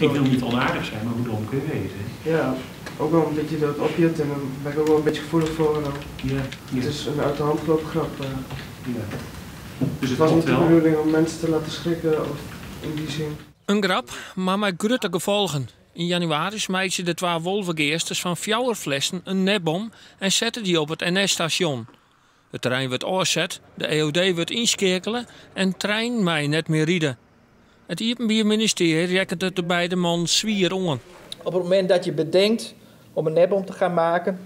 Ik wil niet onaardig zijn, maar moet erom kunnen wezen. Ja, ook wel een beetje dat opjet en dan ben ik ook wel een beetje gevoelig voor. En dan, Ja. Het is een uit de hand gelopen grap. Ja. Dus Het was klopt niet de wel. bedoeling om mensen te laten schrikken of in die zin. Een grap, maar met grote gevolgen. In januari smijt ze de 2 wolvengeesters van flessen een nepbom en zetten die op het NS-station. Het terrein wordt oorzet, de EOD wordt inschakelen en trein mij net meer rijden. Het Iepenbier ministerie rekent het de beide man zwier on. Op het moment dat je bedenkt om een nepbom te gaan maken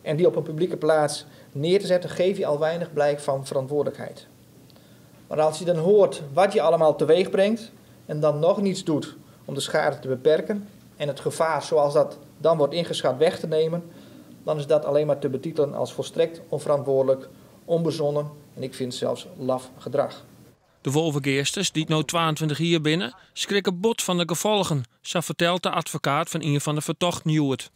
en die op een publieke plaats neer te zetten, geef je al weinig blijk van verantwoordelijkheid. Maar als je dan hoort wat je allemaal teweeg brengt en dan nog niets doet om de schade te beperken en het gevaar zoals dat dan wordt ingeschat weg te nemen, dan is dat alleen maar te betitelen als volstrekt onverantwoordelijk, onbezonnen en ik vind zelfs laf gedrag. De wolvengeesters, die nu 22 hier binnen, schrikken bot van de gevolgen, zo vertelt de advocaat van een van de vertochten Nieuwert.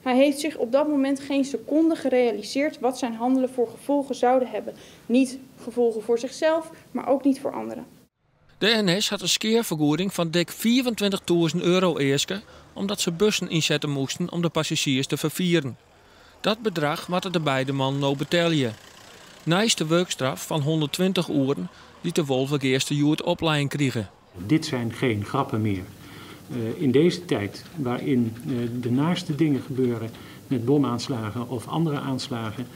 Hij heeft zich op dat moment geen seconde gerealiseerd wat zijn handelen voor gevolgen zouden hebben. Niet gevolgen voor zichzelf, maar ook niet voor anderen. De NS had een skeervergoeding van dik €24.000 eerste, omdat ze bussen inzetten moesten om de passagiers te vervieren. Dat bedrag wat de beide man nou betalen. Naast de werkstraf van 120 uren die de wolvengeester Joert opleiding kregen. Dit zijn geen grappen meer. In deze tijd waarin de naarste dingen gebeuren met bomaanslagen of andere aanslagen,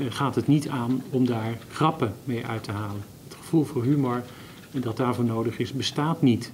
gaat het niet aan om daar grappen mee uit te halen. Het gevoel voor humor dat daarvoor nodig is, bestaat niet.